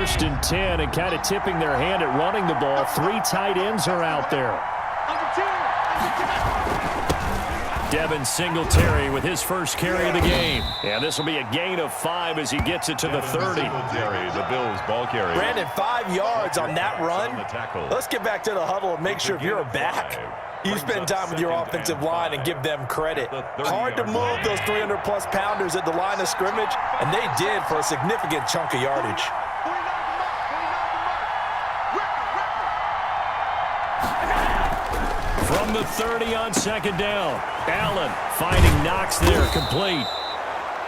First and 10, and kind of tipping their hand at running the ball. 3 tight ends are out there. Devin Singletary with his first carry of the game. And this will be a gain of 5 as he gets it to the 30. The Bills ball carrier. Brandon, 5 yards on that run. Let's get back to the huddle and make sure if you're a back, you spend time with your offensive line and give them credit. Hard to move those 300-plus pounders at the line of scrimmage, and they did for a significant chunk of yardage. From the 30 on second down, Allen finding Knox there, complete.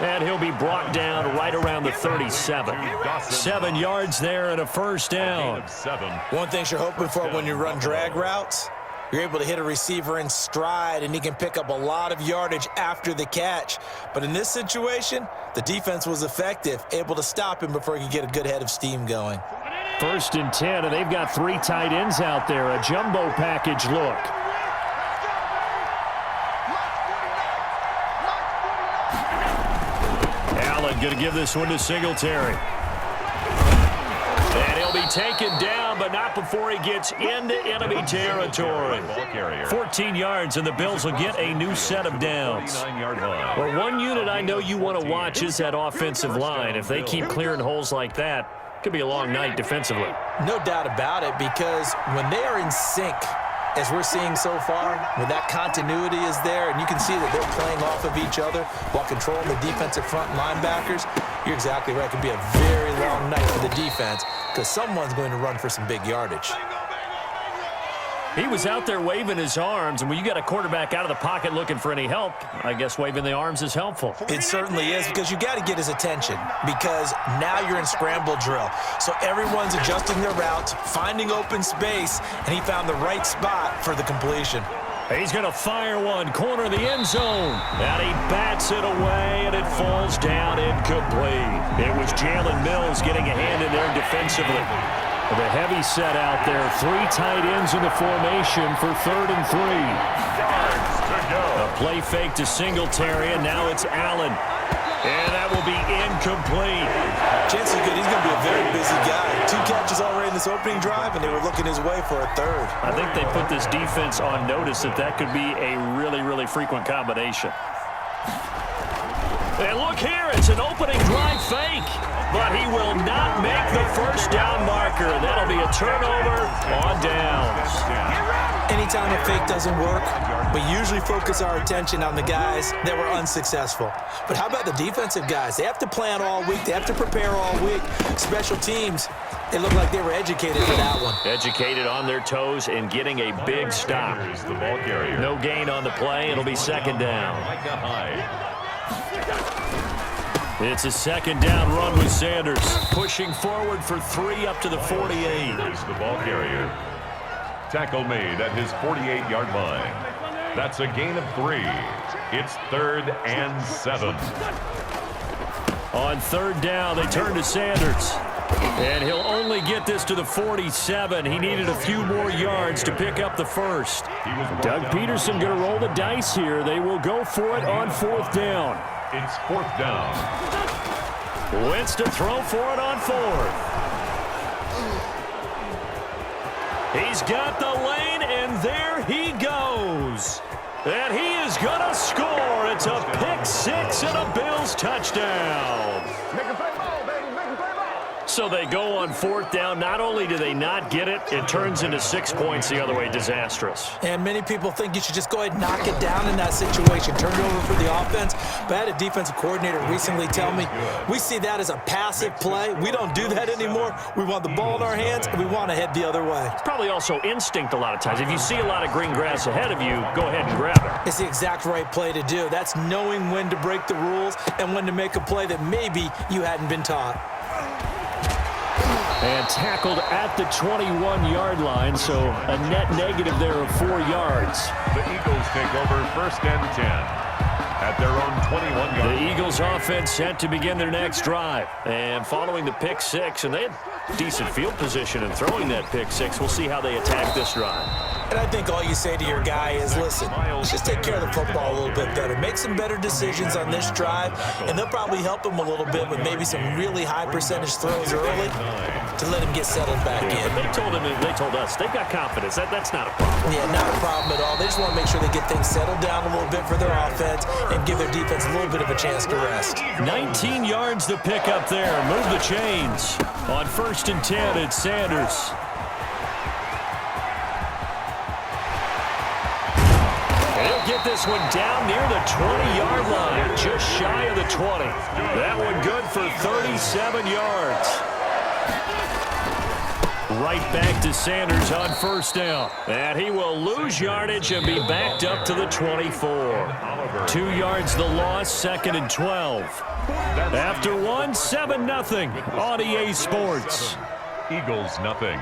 And he'll be brought down right around the 37. 7 yards there and a first down. One thing you're hoping for when you run drag routes, you're able to hit a receiver in stride, and he can pick up a lot of yardage after the catch. But in this situation, the defense was effective, able to stop him before he could get a good head of steam going. First and 10, and they've got 3 tight ends out there. A jumbo package look. Allen going to give this one to Singletary. And he'll be taken down, but not before he gets into enemy territory. 14 yards, and the Bills will get a new set of downs. Well, one unit I know you want to watch is that offensive line. If they keep clearing holes like that, could be a long night defensively. No doubt about it, because when they are in sync, as we're seeing so far, when that continuity is there, and you can see that they're playing off of each other while controlling the defensive front linebackers, you're exactly right. It could be a very long night for the defense because someone's going to run for some big yardage. He was out there waving his arms, and when you got a quarterback out of the pocket looking for any help, I guess waving the arms is helpful. It certainly is, because you got to get his attention, because now you're in scramble drill. So everyone's adjusting their routes, finding open space, and he found the right spot for the completion. He's going to fire one, corner of the end zone. And he bats it away, and it falls down incomplete. It was Jalen Mills getting a hand in there defensively. The heavy set out there. 3 tight ends in the formation for 3rd and 3. Yards to go. A play fake to Singletary, and now it's Allen. And that will be incomplete. Chances are good he's going to be a very busy guy. 2 catches already in this opening drive, and they were looking his way for a 3rd. I think they put this defense on notice that could be a really, really frequent combination. And look here, it's an opening drive fake. But he will not make the first down marker. That'll be a turnover on downs. Anytime a fake doesn't work, we usually focus our attention on the guys that were unsuccessful. But how about the defensive guys? They have to plan all week. They have to prepare all week. Special teams, it looked like they were educated for that one. Educated on their toes and getting a big stop. No gain on the play. It'll be 2nd down. It's a 2nd down run with Sanders. Pushing forward for 3 up to the 48. Here's the ball carrier. Tackle made at his 48-yard line. That's a gain of 3. It's 3rd and 7. On 3rd down, they turn to Sanders. And he'll only get this to the 47. He needed a few more yards to pick up the first. Doug Peterson going to roll the dice here. They will go for it on 4th down. It's 4th down. Wentz to throw for it on 4th. He's got the lane, and there he goes. And he is going to score. It's a pick 6 and a Bills touchdown. Make a play ball, baby. Make a play ball. So they go on 4th down. Not only do they not get it, it turns into 6 points the other way. Disastrous. And many people think you should just go ahead and knock it down in that situation. Turn it over for the offense. But I had a defensive coordinator recently tell me, we see that as a passive play. We don't do that anymore. We want the ball in our hands, and we want to head the other way. It's probably also instinct a lot of times. If you see a lot of green grass ahead of you, go ahead and grab it. It's the exact right play to do. That's knowing when to break the rules and when to make a play that maybe you hadn't been taught. And tackled at the 21-yard line, so a net negative there of 4 yards. The Eagles take over 1st and 10 at their own 21-yard line. The Eagles offense set to begin their next drive. And following the pick 6, and they had decent field position in throwing that pick 6. We'll see how they attack this drive. And I think all you say to your guy is, listen, let's just take care of the football a little bit better. Make some better decisions on this drive, and they'll probably help him a little bit with maybe some really high percentage throws early to let him get settled back in. But they told us they've got confidence. That's not a problem. Yeah, not a problem at all. They just want to make sure they get things settled down a little bit for their offense and give their defense a little bit of a chance to rest. 19 yards to pick up there. Move the chains. On 1st and 10, it's Sanders. He'll get this one down near the 20-yard line, just shy of the 20. That one good for 37 yards. Right back to Sanders on 1st down. And he will lose yardage and be backed up to the 24. 2 yards the loss, 2nd and 12. After 7-0 on EA Sports. Eagles nothing.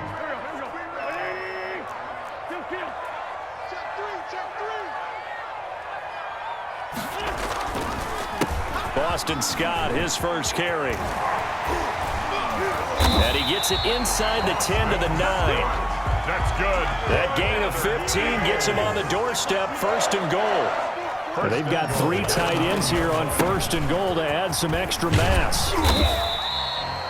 Boston Scott, his first carry. And he gets it inside the 10 to the 9. That's good. That gain of 15 gets him on the doorstep, 1st and goal. They've got 3 tight ends here on 1st and goal to add some extra mass.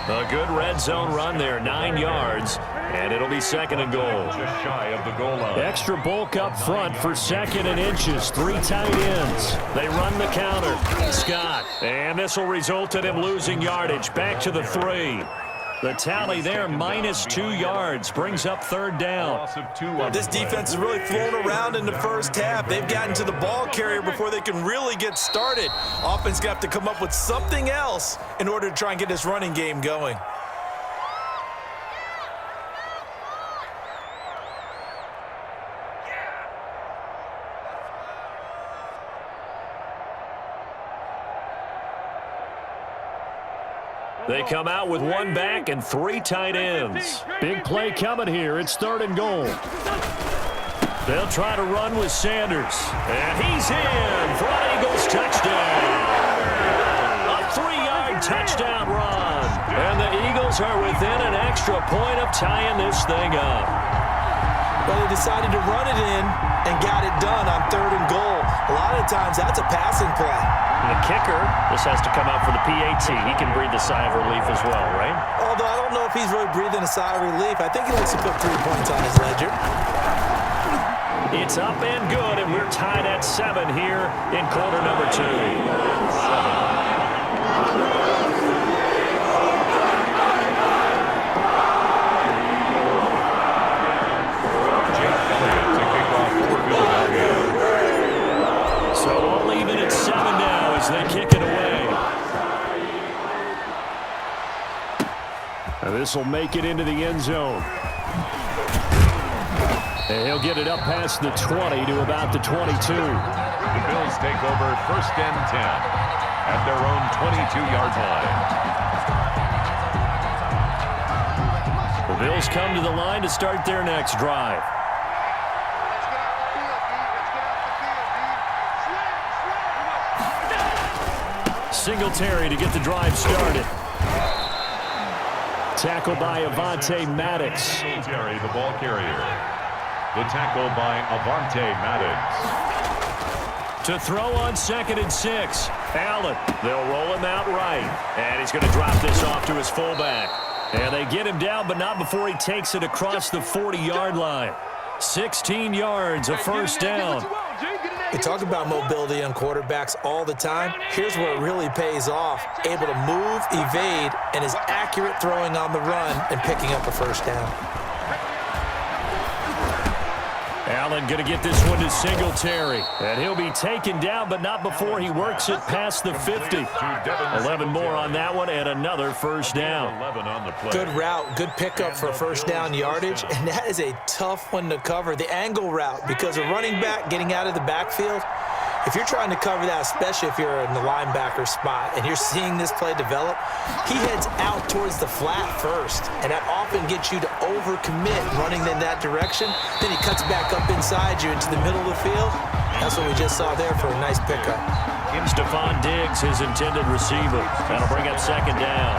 A good red zone run there, 9 yards, and it'll be 2nd and goal. Just shy of the goal line. Extra bulk up front for 2nd and inches, 3 tight ends. They run the counter. Scott, and this will result in him losing yardage, back to the 3. The tally there, -2 yards, brings up 3rd down. This defense has really flown around in the first half. They've gotten to the ball carrier before they can really get started. Offense got to have to come up with something else in order to try and get this running game going. They come out with 1 back and 3 tight ends. Big play coming here. It's 3rd and goal. They'll try to run with Sanders. And he's in for an Eagles touchdown. A 3-yard touchdown run. And the Eagles are within an extra point of tying this thing up. Well, they decided to run it in and got it done on 3rd and goal. A lot of times that's a passing play. And the kicker, this has to come out for the PAT. He can breathe a sigh of relief as well, right? Although I don't know if he's really breathing a sigh of relief. I think he likes to put 3 points on his ledger. It's up and good, and we're tied at 7 here in quarter number 2. So all even at 7 now as they kick it away. And this will make it into the end zone. And he'll get it up past the 20 to about the 22. The Bills take over 1st and 10 at their own 22-yard line. The Bills come to the line to start their next drive. Singletary to get the drive started. Tackle by Avonte Maddox. Singletary, the ball carrier. The tackle by Avonte Maddox. To throw on 2nd and 6. Allen, they'll roll him out right. And he's going to drop this off to his fullback. And they get him down, but not before he takes it across the 40-yard line. 16 yards, a 1st down. We talk about mobility on quarterbacks all the time. Here's where it really pays off. Able to move, evade, and is accurate throwing on the run and picking up a 1st down. Allen going to get this one to Singletary. And he'll be taken down, but not before he works it past the 50. 11 more on that one and another 1st down. Good route, good pickup for 1st down yardage, and that is a tough one to cover. The angle route, because a running back getting out of the backfield, if you're trying to cover that, especially if you're in the linebacker spot and you're seeing this play develop, he heads out towards the flat first, and that often gets you to overcommit running in that direction. Then he cuts back up inside you into the middle of the field. That's what we just saw there for a nice pickup. Stephon Diggs, his intended receiver. That'll bring up 2nd down.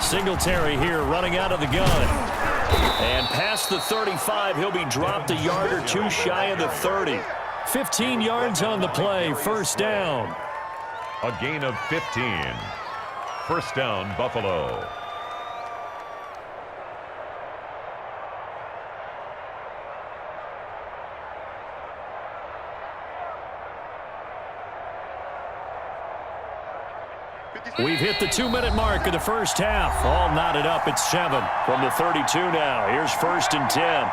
Singletary here running out of the gun. And past the 35, he'll be dropped a yard or two shy of the 30. 15 yards on the play, first down. A gain of 15. First down, Buffalo. We've hit the 2-minute mark of the first half. All knotted up at 7 from the 32 now. Here's first and 10.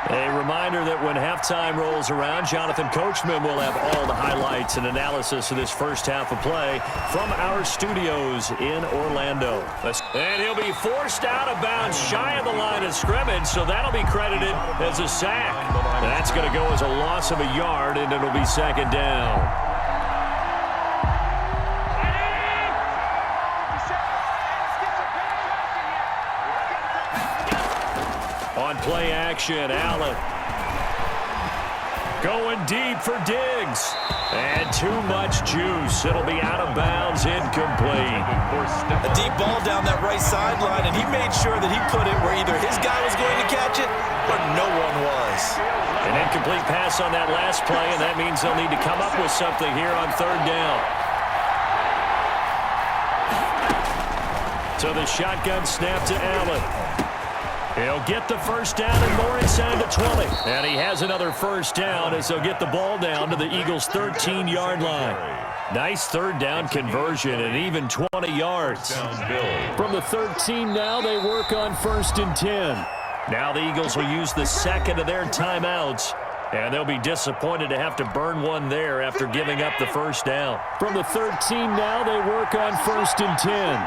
A reminder that when halftime rolls around, Jonathan Coachman will have all the highlights and analysis of this first half of play from our studios in Orlando. And he'll be forced out of bounds shy of the line of scrimmage, so that'll be credited as a sack. That's going to go as a loss of a yard, and it'll be second down. On play action, Allen. Going deep for Diggs. And too much juice. It'll be out of bounds, incomplete. A deep ball down that right sideline, and he made sure that he put it where either his guy was going to catch it or no one was. An incomplete pass on that last play, and that means they'll need to come up with something here on third down. So the shotgun snap to Allen. He'll get the first down and more inside the 20. And he has another first down as they'll get the ball down to the Eagles' 13-yard line. Nice third down conversion and even 20 yards. From the 13 now, they work on first and 10. Now the Eagles will use the second of their timeouts. And they'll be disappointed to have to burn one there after giving up the first down. From the 13 now, they work on first and 10.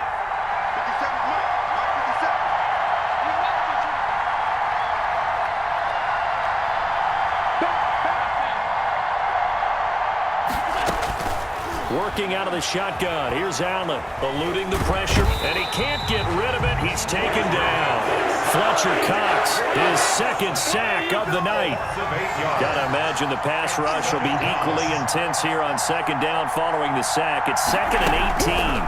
Working out of the shotgun. Here's Allen eluding the pressure, and he can't get rid of it. He's taken down. Fletcher Cox, his second sack of the night. Gotta imagine the pass rush will be equally intense here on second down following the sack. It's second and 18.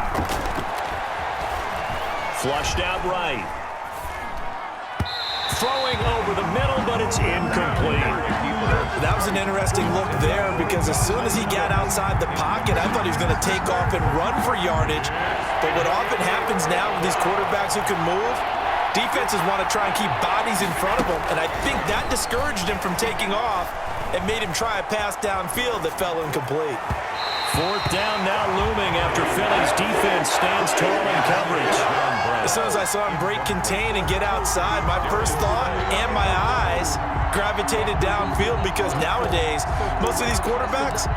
Flushed out right. Throwing over the middle, but it's incomplete. That was an interesting look there because as soon as he got outside the pocket, I thought he was going to take off and run for yardage. But what often happens now with these quarterbacks who can move, defenses want to try and keep bodies in front of them, and I think that discouraged him from taking off and made him try a pass downfield that fell incomplete. Fourth down now looming after Philly's defense stands tall in coverage. As soon as I saw him break contain and get outside, my first thought and my eyes gravitated downfield because nowadays, most of these quarterbacks,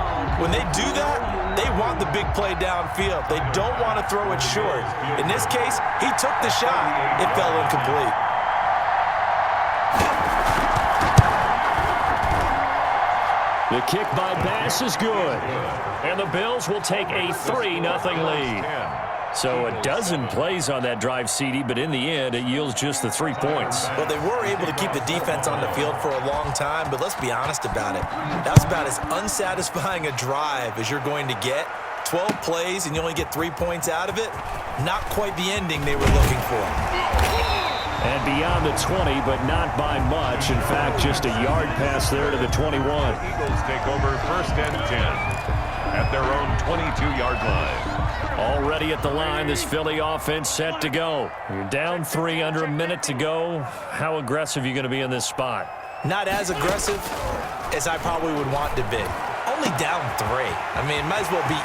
when they do that, they want the big play downfield. They don't want to throw it short. In this case, he took the shot. It fell incomplete. The kick by Bass is good. And the Bills will take a 3-0 lead. So a dozen plays on that drive, CD, but in the end, it yields just the 3 points. Well, they were able to keep the defense on the field for a long time, but let's be honest about it. That was about as unsatisfying a drive as you're going to get. 12 plays and you only get 3 points out of it. Not quite the ending they were looking for. And beyond the 20, but not by much. In fact, just a yard pass there to the 21. Eagles take over first and 10 at their own 22-yard line. Already at the line, this Philly offense set to go. You're down 3, under a minute to go. How aggressive are you going to be in this spot? Not as aggressive as I probably would want to be. Only down 3. I mean, might as well be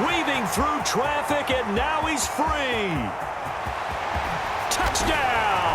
weaving through traffic, and now he's free. Touchdown!